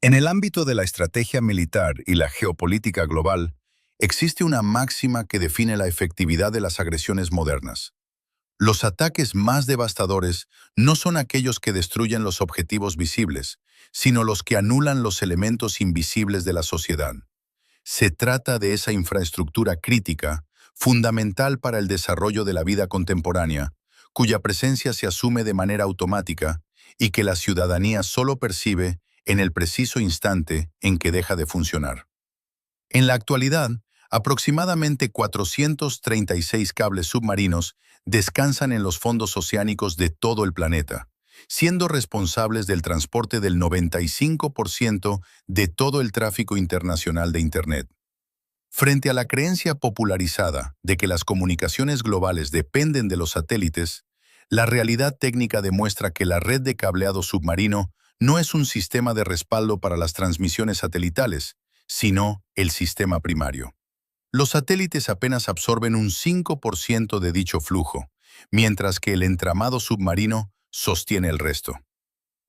En el ámbito de la estrategia militar y la geopolítica global, existe una máxima que define la efectividad de las agresiones modernas. Los ataques más devastadores no son aquellos que destruyen los objetivos visibles, sino los que anulan los elementos invisibles de la sociedad. Se trata de esa infraestructura crítica, fundamental para el desarrollo de la vida contemporánea, cuya presencia se asume de manera automática y que la ciudadanía solo percibe en el preciso instante en que deja de funcionar. En la actualidad, aproximadamente 436 cables submarinos descansan en los fondos oceánicos de todo el planeta, siendo responsables del transporte del 95% de todo el tráfico internacional de Internet. Frente a la creencia popularizada de que las comunicaciones globales dependen de los satélites, la realidad técnica demuestra que la red de cableado submarino no es un sistema de respaldo para las transmisiones satelitales, sino el sistema primario. Los satélites apenas absorben un 5% de dicho flujo, mientras que el entramado submarino sostiene el resto.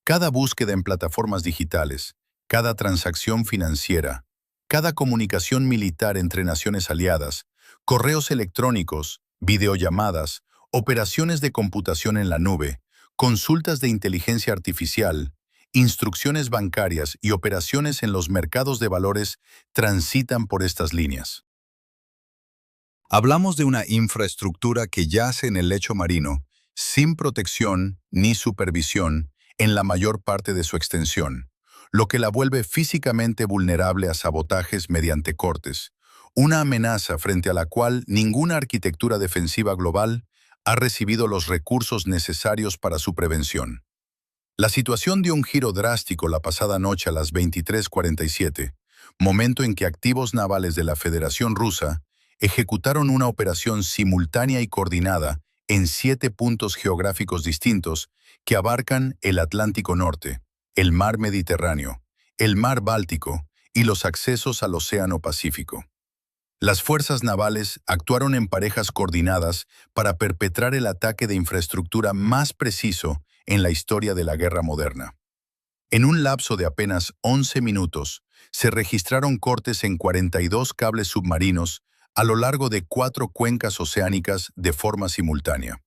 Cada búsqueda en plataformas digitales, cada transacción financiera, cada comunicación militar entre naciones aliadas, correos electrónicos, videollamadas, operaciones de computación en la nube, consultas de inteligencia artificial, instrucciones bancarias y operaciones en los mercados de valores transitan por estas líneas. Hablamos de una infraestructura que yace en el lecho marino, sin protección ni supervisión en la mayor parte de su extensión, lo que la vuelve físicamente vulnerable a sabotajes mediante cortes, una amenaza frente a la cual ninguna arquitectura defensiva global ha recibido los recursos necesarios para su prevención. La situación dio un giro drástico la pasada noche a las 23:47, momento en que activos navales de la Federación Rusa ejecutaron una operación simultánea y coordinada en 7 puntos geográficos distintos que abarcan el Atlántico Norte, el Mar Mediterráneo, el Mar Báltico y los accesos al Océano Pacífico. Las fuerzas navales actuaron en parejas coordinadas para perpetrar el ataque de infraestructura más preciso en la historia de la guerra moderna. En un lapso de apenas 11 minutos, se registraron cortes en 42 cables submarinos a lo largo de 4 cuencas oceánicas de forma simultánea.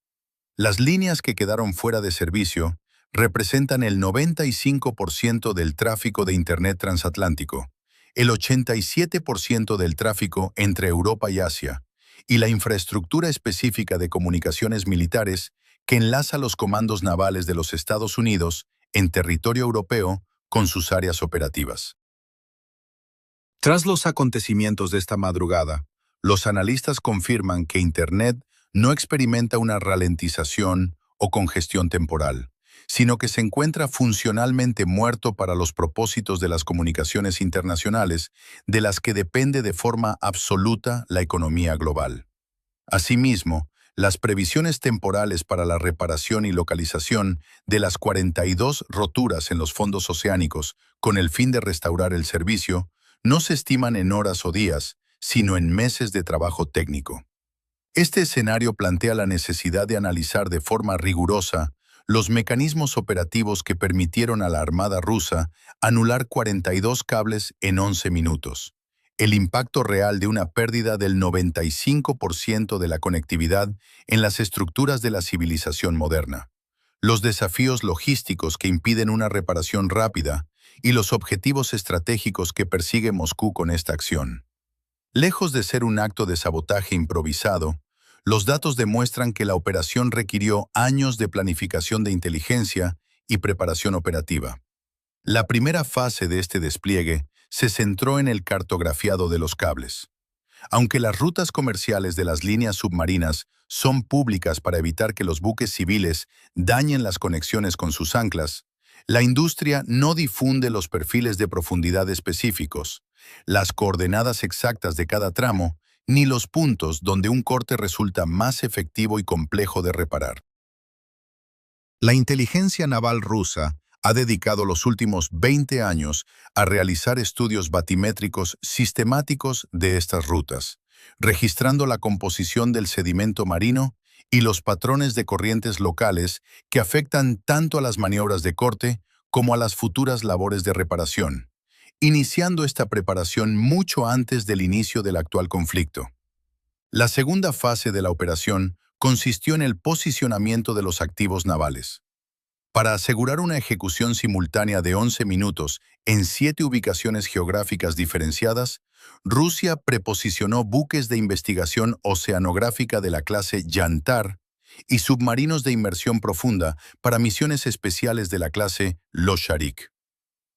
Las líneas que quedaron fuera de servicio representan el 95% del tráfico de Internet transatlántico, el 87% del tráfico entre Europa y Asia, y la infraestructura específica de comunicaciones militares que enlaza los comandos navales de los Estados Unidos en territorio europeo con sus áreas operativas. Tras los acontecimientos de esta madrugada, los analistas confirman que Internet no experimenta una ralentización o congestión temporal, sino que se encuentra funcionalmente muerto para los propósitos de las comunicaciones internacionales, de las que depende de forma absoluta la economía global. Asimismo, las previsiones temporales para la reparación y localización de las 42 roturas en los fondos oceánicos con el fin de restaurar el servicio no se estiman en horas o días, sino en meses de trabajo técnico. Este escenario plantea la necesidad de analizar de forma rigurosa los mecanismos operativos que permitieron a la Armada rusa anular 42 cables en 11 minutos. El impacto real de una pérdida del 95% de la conectividad en las estructuras de la civilización moderna, los desafíos logísticos que impiden una reparación rápida y los objetivos estratégicos que persigue Moscú con esta acción. Lejos de ser un acto de sabotaje improvisado, los datos demuestran que la operación requirió años de planificación de inteligencia y preparación operativa. La primera fase de este despliegue se centró en el cartografiado de los cables. Aunque las rutas comerciales de las líneas submarinas son públicas para evitar que los buques civiles dañen las conexiones con sus anclas, la industria no difunde los perfiles de profundidad específicos, las coordenadas exactas de cada tramo, ni los puntos donde un corte resulta más efectivo y complejo de reparar. La inteligencia naval rusa ha dedicado los últimos 20 años a realizar estudios batimétricos sistemáticos de estas rutas, registrando la composición del sedimento marino y los patrones de corrientes locales que afectan tanto a las maniobras de corte como a las futuras labores de reparación, iniciando esta preparación mucho antes del inicio del actual conflicto. La segunda fase de la operación consistió en el posicionamiento de los activos navales. Para asegurar una ejecución simultánea de 11 minutos en 7 ubicaciones geográficas diferenciadas, Rusia preposicionó buques de investigación oceanográfica de la clase Yantar y submarinos de inmersión profunda para misiones especiales de la clase Losharik.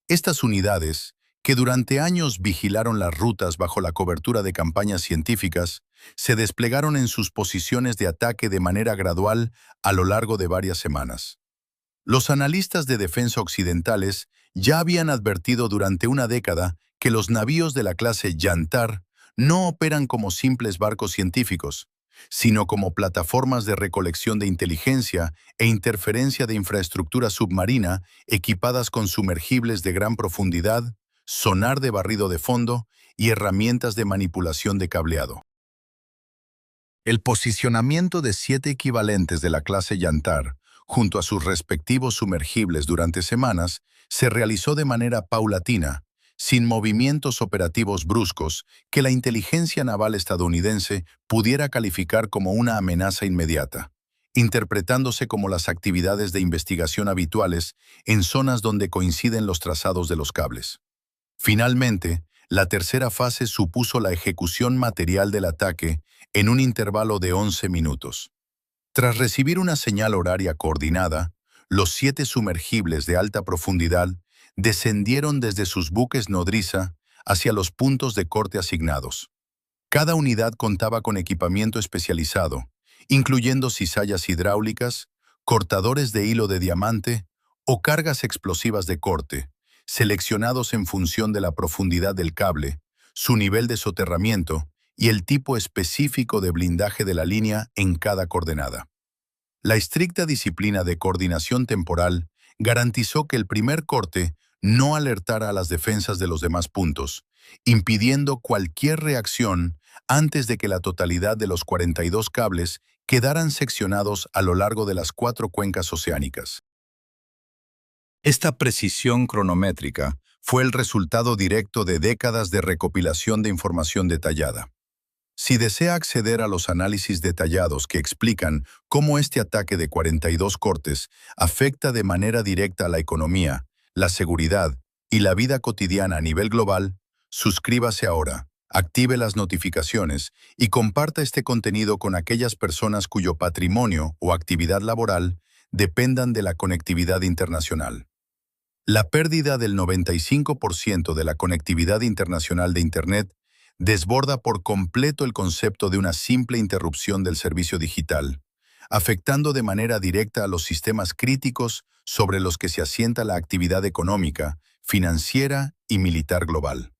Estas unidades, que durante años vigilaron las rutas bajo la cobertura de campañas científicas, se desplegaron en sus posiciones de ataque de manera gradual a lo largo de varias semanas. Los analistas de defensa occidentales ya habían advertido durante una década que los navíos de la clase Yantar no operan como simples barcos científicos, sino como plataformas de recolección de inteligencia e interferencia de infraestructura submarina equipadas con sumergibles de gran profundidad, sonar de barrido de fondo y herramientas de manipulación de cableado. El posicionamiento de 7 equivalentes de la clase Yantar, junto a sus respectivos sumergibles durante semanas, se realizó de manera paulatina, sin movimientos operativos bruscos que la inteligencia naval estadounidense pudiera calificar como una amenaza inmediata, interpretándose como las actividades de investigación habituales en zonas donde coinciden los trazados de los cables. Finalmente, la tercera fase supuso la ejecución material del ataque en un intervalo de 11 minutos. Tras recibir una señal horaria coordinada, los 7 sumergibles de alta profundidad descendieron desde sus buques nodriza hacia los puntos de corte asignados. Cada unidad contaba con equipamiento especializado, incluyendo cizallas hidráulicas, cortadores de hilo de diamante o cargas explosivas de corte, seleccionados en función de la profundidad del cable, su nivel de soterramiento y el tipo específico de blindaje de la línea en cada coordenada. La estricta disciplina de coordinación temporal garantizó que el primer corte no alertara a las defensas de los demás puntos, impidiendo cualquier reacción antes de que la totalidad de los 42 cables quedaran seccionados a lo largo de las 4 cuencas oceánicas. Esta precisión cronométrica fue el resultado directo de décadas de recopilación de información detallada. Si desea acceder a los análisis detallados que explican cómo este ataque de 42 cortes afecta de manera directa a la economía, la seguridad y la vida cotidiana a nivel global, suscríbase ahora, active las notificaciones y comparta este contenido con aquellas personas cuyo patrimonio o actividad laboral dependan de la conectividad internacional. La pérdida del 95% de la conectividad internacional de Internet desborda por completo el concepto de una simple interrupción del servicio digital, afectando de manera directa a los sistemas críticos sobre los que se asienta la actividad económica, financiera y militar global.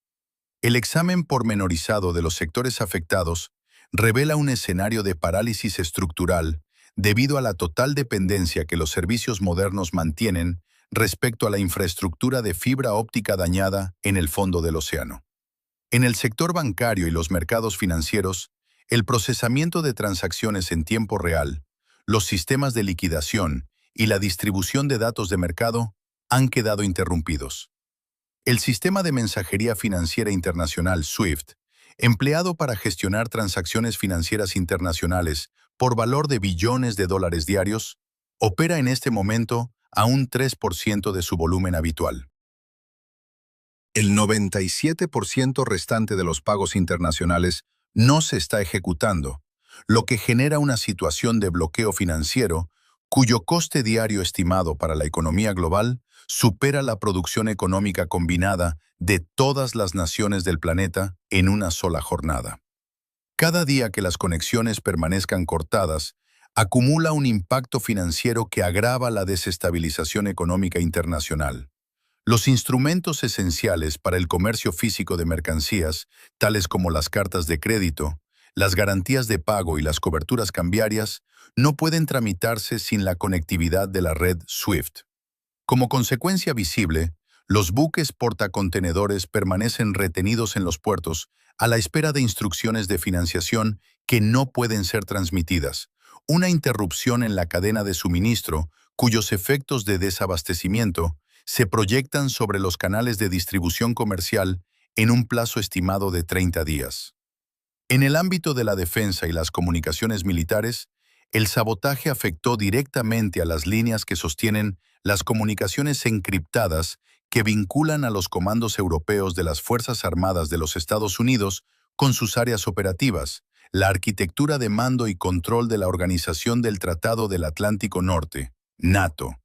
El examen pormenorizado de los sectores afectados revela un escenario de parálisis estructural debido a la total dependencia que los servicios modernos mantienen respecto a la infraestructura de fibra óptica dañada en el fondo del océano. En el sector bancario y los mercados financieros, el procesamiento de transacciones en tiempo real, los sistemas de liquidación y la distribución de datos de mercado han quedado interrumpidos. El sistema de mensajería financiera internacional SWIFT, empleado para gestionar transacciones financieras internacionales por valor de billones de dólares diarios, opera en este momento a un 3% de su volumen habitual. El 97% restante de los pagos internacionales no se está ejecutando, lo que genera una situación de bloqueo financiero cuyo coste diario estimado para la economía global supera la producción económica combinada de todas las naciones del planeta en una sola jornada. Cada día que las conexiones permanezcan cortadas, acumula un impacto financiero que agrava la desestabilización económica internacional. Los instrumentos esenciales para el comercio físico de mercancías, tales como las cartas de crédito, las garantías de pago y las coberturas cambiarias, no pueden tramitarse sin la conectividad de la red SWIFT. Como consecuencia visible, los buques portacontenedores permanecen retenidos en los puertos a la espera de instrucciones de financiación que no pueden ser transmitidas, una interrupción en la cadena de suministro cuyos efectos de desabastecimiento se proyectan sobre los canales de distribución comercial en un plazo estimado de 30 días. En el ámbito de la defensa y las comunicaciones militares, el sabotaje afectó directamente a las líneas que sostienen las comunicaciones encriptadas que vinculan a los comandos europeos de las Fuerzas Armadas de los Estados Unidos con sus áreas operativas, la arquitectura de mando y control de la Organización del Tratado del Atlántico Norte, NATO,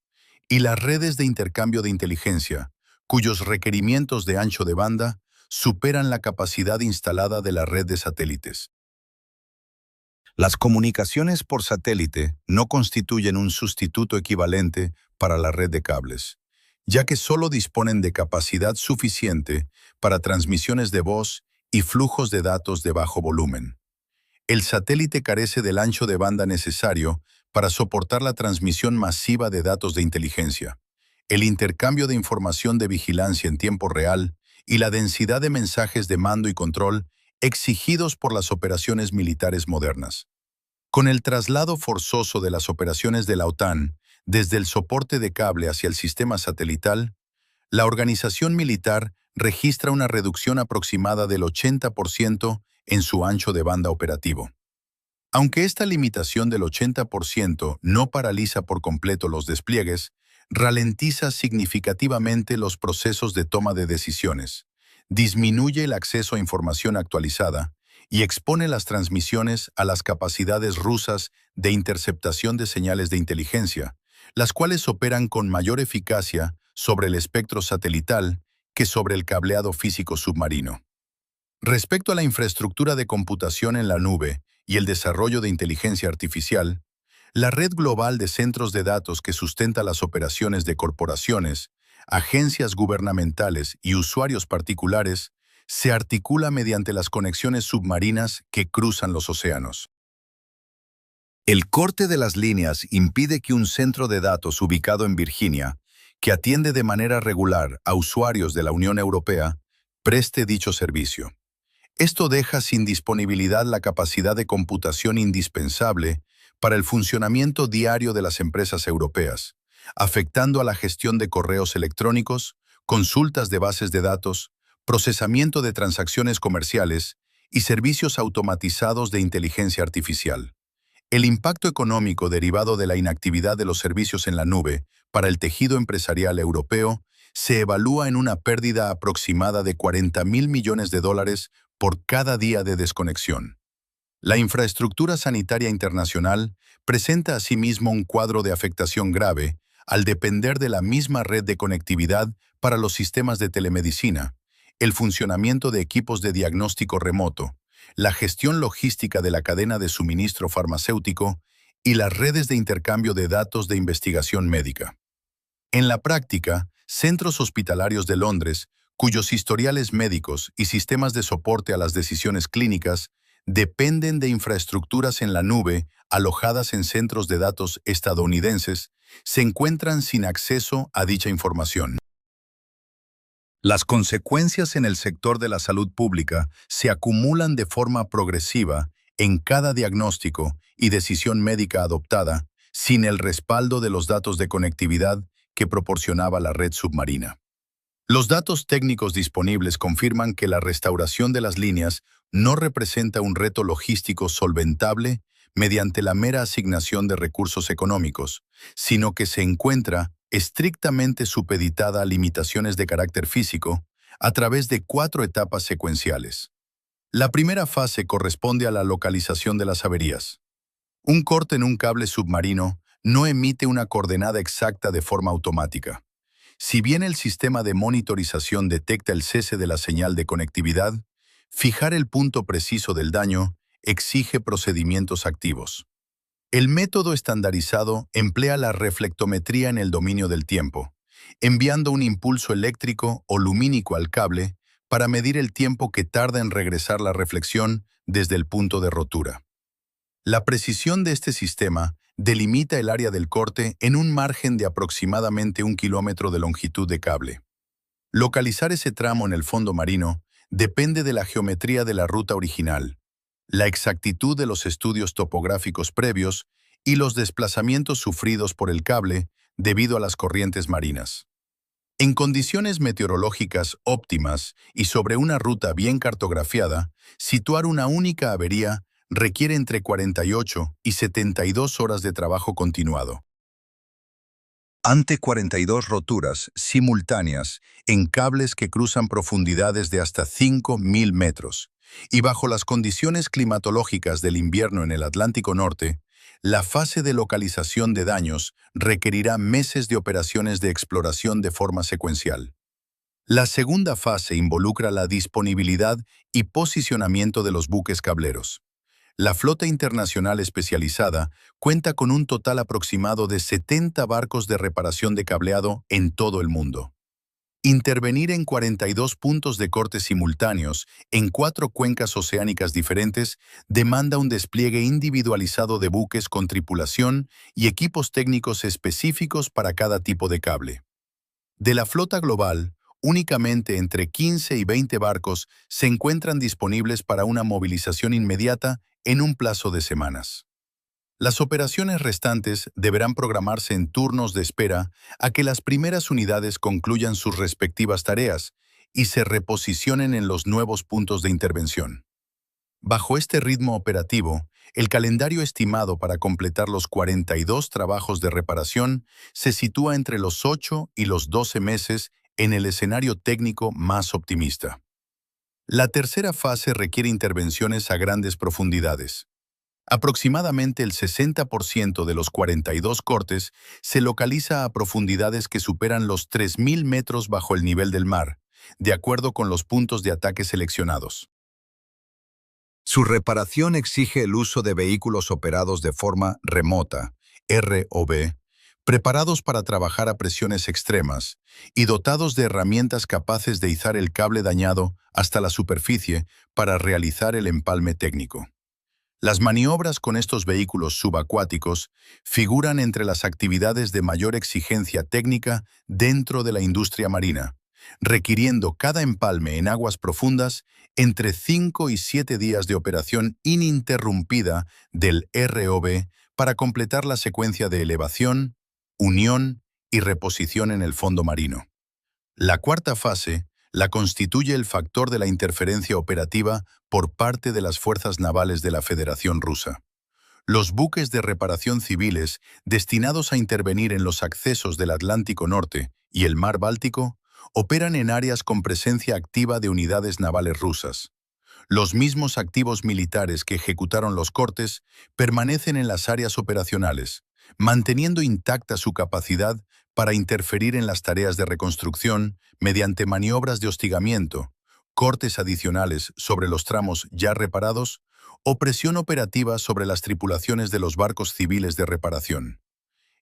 y las redes de intercambio de inteligencia, cuyos requerimientos de ancho de banda superan la capacidad instalada de la red de satélites. Las comunicaciones por satélite no constituyen un sustituto equivalente para la red de cables, ya que solo disponen de capacidad suficiente para transmisiones de voz y flujos de datos de bajo volumen. El satélite carece del ancho de banda necesario para soportar la transmisión masiva de datos de inteligencia, el intercambio de información de vigilancia en tiempo real y la densidad de mensajes de mando y control exigidos por las operaciones militares modernas. Con el traslado forzoso de las operaciones de la OTAN desde el soporte de cable hacia el sistema satelital, la organización militar registra una reducción aproximada del 80% en su ancho de banda operativo. Aunque esta limitación del 80% no paraliza por completo los despliegues, ralentiza significativamente los procesos de toma de decisiones, disminuye el acceso a información actualizada y expone las transmisiones a las capacidades rusas de interceptación de señales de inteligencia, las cuales operan con mayor eficacia sobre el espectro satelital que sobre el cableado físico submarino. Respecto a la infraestructura de computación en la nube y el desarrollo de inteligencia artificial, la red global de centros de datos que sustenta las operaciones de corporaciones, agencias gubernamentales y usuarios particulares se articula mediante las conexiones submarinas que cruzan los océanos. El corte de las líneas impide que un centro de datos ubicado en Virginia, que atiende de manera regular a usuarios de la Unión Europea, preste dicho servicio. Esto deja sin disponibilidad la capacidad de computación indispensable para el funcionamiento diario de las empresas europeas, afectando a la gestión de correos electrónicos, consultas de bases de datos, procesamiento de transacciones comerciales y servicios automatizados de inteligencia artificial. El impacto económico derivado de la inactividad de los servicios en la nube para el tejido empresarial europeo se evalúa en una pérdida aproximada de 40.000 millones de dólares por cada día de desconexión. La infraestructura sanitaria internacional presenta asimismo un cuadro de afectación grave al depender de la misma red de conectividad para los sistemas de telemedicina, el funcionamiento de equipos de diagnóstico remoto, la gestión logística de la cadena de suministro farmacéutico y las redes de intercambio de datos de investigación médica. En la práctica, centros hospitalarios de Londres, cuyos historiales médicos y sistemas de soporte a las decisiones clínicas dependen de infraestructuras en la nube alojadas en centros de datos estadounidenses, se encuentran sin acceso a dicha información. Las consecuencias en el sector de la salud pública se acumulan de forma progresiva en cada diagnóstico y decisión médica adoptada sin el respaldo de los datos de conectividad que proporcionaba la red submarina. Los datos técnicos disponibles confirman que la restauración de las líneas no representa un reto logístico solventable mediante la mera asignación de recursos económicos, sino que se encuentra estrictamente supeditada a limitaciones de carácter físico a través de 4 etapas secuenciales. La primera fase corresponde a la localización de las averías. Un corte en un cable submarino no emite una coordenada exacta de forma automática. Si bien el sistema de monitorización detecta el cese de la señal de conectividad, fijar el punto preciso del daño exige procedimientos activos. El método estandarizado emplea la reflectometría en el dominio del tiempo, enviando un impulso eléctrico o lumínico al cable para medir el tiempo que tarda en regresar la reflexión desde el punto de rotura. La precisión de este sistema delimita el área del corte en un margen de aproximadamente 1 kilómetro de longitud de cable. Localizar ese tramo en el fondo marino depende de la geometría de la ruta original, la exactitud de los estudios topográficos previos y los desplazamientos sufridos por el cable debido a las corrientes marinas. En condiciones meteorológicas óptimas y sobre una ruta bien cartografiada, situar una única avería requiere entre 48 y 72 horas de trabajo continuado. Ante 42 roturas simultáneas en cables que cruzan profundidades de hasta 5.000 metros y bajo las condiciones climatológicas del invierno en el Atlántico Norte, la fase de localización de daños requerirá meses de operaciones de exploración de forma secuencial. La segunda fase involucra la disponibilidad y posicionamiento de los buques cableros. La flota internacional especializada cuenta con un total aproximado de 70 barcos de reparación de cableado en todo el mundo. Intervenir en 42 puntos de corte simultáneos en 4 cuencas oceánicas diferentes demanda un despliegue individualizado de buques con tripulación y equipos técnicos específicos para cada tipo de cable. De la flota global, únicamente entre 15 y 20 barcos se encuentran disponibles para una movilización inmediata en un plazo de semanas. Las operaciones restantes deberán programarse en turnos de espera a que las primeras unidades concluyan sus respectivas tareas y se reposicionen en los nuevos puntos de intervención. Bajo este ritmo operativo, el calendario estimado para completar los 42 trabajos de reparación se sitúa entre los 8 y los 12 meses en el escenario técnico más optimista. La tercera fase requiere intervenciones a grandes profundidades. Aproximadamente el 60% de los 42 cortes se localiza a profundidades que superan los 3.000 metros bajo el nivel del mar, de acuerdo con los puntos de ataque seleccionados. Su reparación exige el uso de vehículos operados de forma remota, ROV, preparados para trabajar a presiones extremas y dotados de herramientas capaces de izar el cable dañado hasta la superficie para realizar el empalme técnico. Las maniobras con estos vehículos subacuáticos figuran entre las actividades de mayor exigencia técnica dentro de la industria marina, requiriendo cada empalme en aguas profundas entre 5 y 7 días de operación ininterrumpida del ROV para completar la secuencia de elevación, unión y reposición en el fondo marino. La cuarta fase la constituye el factor de la interferencia operativa por parte de las fuerzas navales de la Federación Rusa. Los buques de reparación civiles destinados a intervenir en los accesos del Atlántico Norte y el Mar Báltico operan en áreas con presencia activa de unidades navales rusas. Los mismos activos militares que ejecutaron los cortes permanecen en las áreas operacionales, manteniendo intacta su capacidad para interferir en las tareas de reconstrucción mediante maniobras de hostigamiento, cortes adicionales sobre los tramos ya reparados o presión operativa sobre las tripulaciones de los barcos civiles de reparación.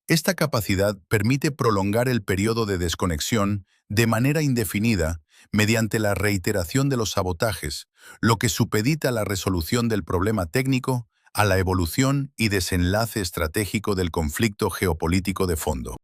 Esta capacidad permite prolongar el periodo de desconexión de manera indefinida mediante la reiteración de los sabotajes, lo que supedita la resolución del problema técnico a la evolución y desenlace estratégico del conflicto geopolítico de fondo.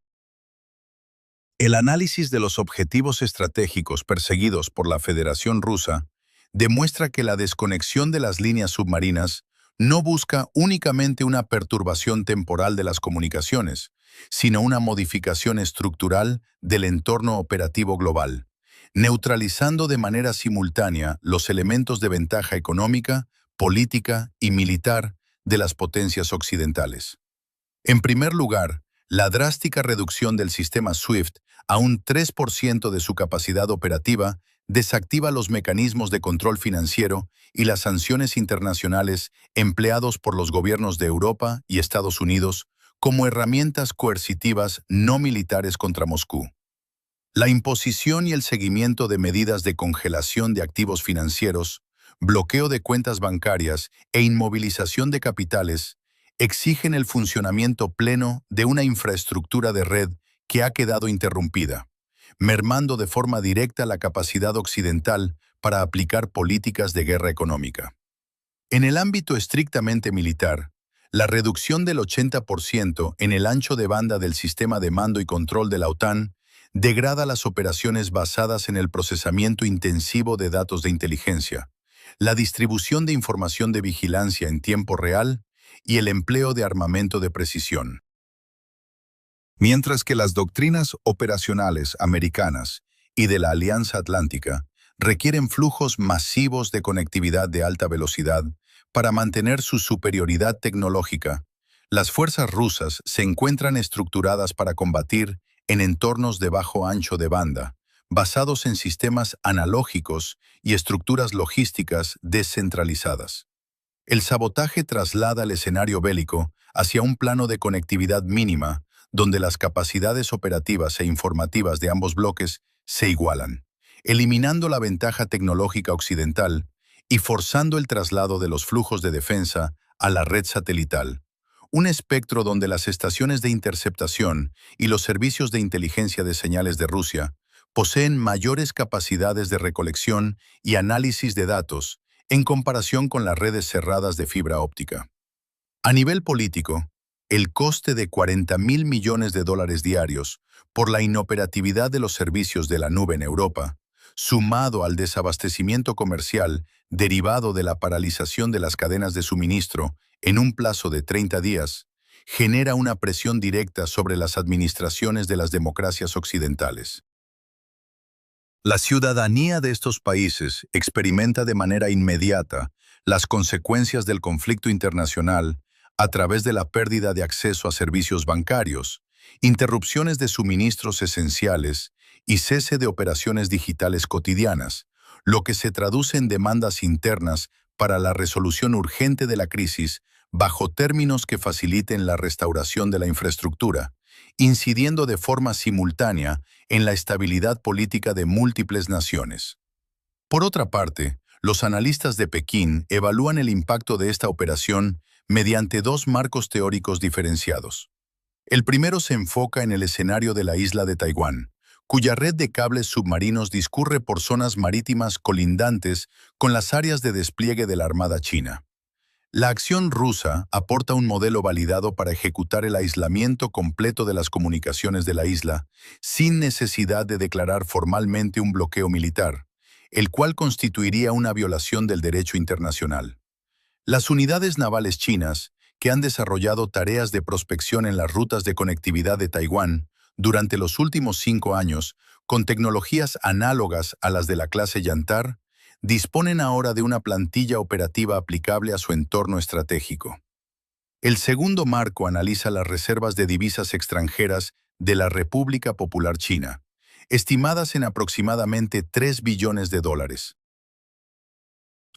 El análisis de los objetivos estratégicos perseguidos por la Federación Rusa demuestra que la desconexión de las líneas submarinas no busca únicamente una perturbación temporal de las comunicaciones, sino una modificación estructural del entorno operativo global, neutralizando de manera simultánea los elementos de ventaja económica, política y militar de las potencias occidentales. En primer lugar, la drástica reducción del sistema SWIFT a un 3% de su capacidad operativa desactiva los mecanismos de control financiero y las sanciones internacionales empleados por los gobiernos de Europa y Estados Unidos como herramientas coercitivas no militares contra Moscú. La imposición y el seguimiento de medidas de congelación de activos financieros, bloqueo de cuentas bancarias e inmovilización de capitales exigen el funcionamiento pleno de una infraestructura de red que ha quedado interrumpida, mermando de forma directa la capacidad occidental para aplicar políticas de guerra económica. En el ámbito estrictamente militar, la reducción del 80% en el ancho de banda del sistema de mando y control de la OTAN degrada las operaciones basadas en el procesamiento intensivo de datos de inteligencia, la distribución de información de vigilancia en tiempo real y el empleo de armamento de precisión. Mientras que las doctrinas operacionales americanas y de la Alianza Atlántica requieren flujos masivos de conectividad de alta velocidad para mantener su superioridad tecnológica, las fuerzas rusas se encuentran estructuradas para combatir en entornos de bajo ancho de banda, basados en sistemas analógicos y estructuras logísticas descentralizadas. El sabotaje traslada el escenario bélico hacia un plano de conectividad mínima, donde las capacidades operativas e informativas de ambos bloques se igualan, eliminando la ventaja tecnológica occidental y forzando el traslado de los flujos de defensa a la red satelital, un espectro donde las estaciones de interceptación y los servicios de inteligencia de señales de Rusia poseen mayores capacidades de recolección y análisis de datos en comparación con las redes cerradas de fibra óptica. A nivel político, el coste de 40.000 millones de dólares diarios por la inoperatividad de los servicios de la nube en Europa, sumado al desabastecimiento comercial derivado de la paralización de las cadenas de suministro en un plazo de 30 días, genera una presión directa sobre las administraciones de las democracias occidentales. La ciudadanía de estos países experimenta de manera inmediata las consecuencias del conflicto internacional a través de la pérdida de acceso a servicios bancarios, interrupciones de suministros esenciales y cese de operaciones digitales cotidianas, lo que se traduce en demandas internas para la resolución urgente de la crisis bajo términos que faciliten la restauración de la infraestructura, incidiendo de forma simultánea en la estabilidad política de múltiples naciones. Por otra parte, los analistas de Pekín evalúan el impacto de esta operación mediante dos marcos teóricos diferenciados. El primero se enfoca en el escenario de la isla de Taiwán, cuya red de cables submarinos discurre por zonas marítimas colindantes con las áreas de despliegue de la Armada China. La acción rusa aporta un modelo validado para ejecutar el aislamiento completo de las comunicaciones de la isla, sin necesidad de declarar formalmente un bloqueo militar, el cual constituiría una violación del derecho internacional. Las unidades navales chinas, que han desarrollado tareas de prospección en las rutas de conectividad de Taiwán durante los últimos 5 años, con tecnologías análogas a las de la clase Yantar, disponen ahora de una plantilla operativa aplicable a su entorno estratégico. El segundo marco analiza las reservas de divisas extranjeras de la República Popular China, estimadas en aproximadamente 3 billones de dólares.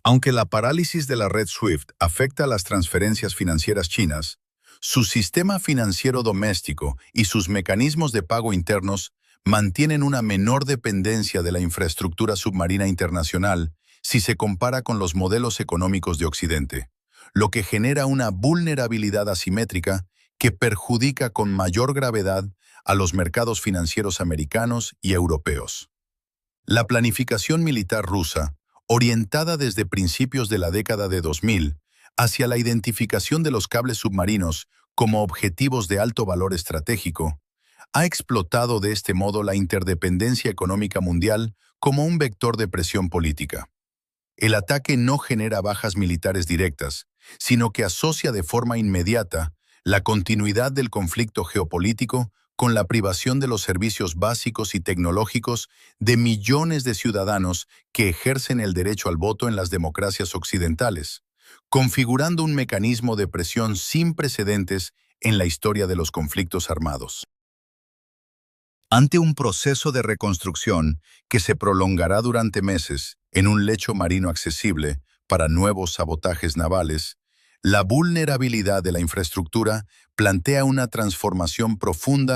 Aunque la parálisis de la red SWIFT afecta a las transferencias financieras chinas, su sistema financiero doméstico y sus mecanismos de pago internos mantienen una menor dependencia de la infraestructura submarina internacional si se compara con los modelos económicos de Occidente, lo que genera una vulnerabilidad asimétrica que perjudica con mayor gravedad a los mercados financieros americanos y europeos. La planificación militar rusa, orientada desde principios de la década de 2000 hacia la identificación de los cables submarinos como objetivos de alto valor estratégico, ha explotado de este modo la interdependencia económica mundial como un vector de presión política. El ataque no genera bajas militares directas, sino que asocia de forma inmediata la continuidad del conflicto geopolítico con la privación de los servicios básicos y tecnológicos de millones de ciudadanos que ejercen el derecho al voto en las democracias occidentales, configurando un mecanismo de presión sin precedentes en la historia de los conflictos armados. Ante un proceso de reconstrucción que se prolongará durante meses en un lecho marino accesible para nuevos sabotajes navales, la vulnerabilidad de la infraestructura plantea una transformación profunda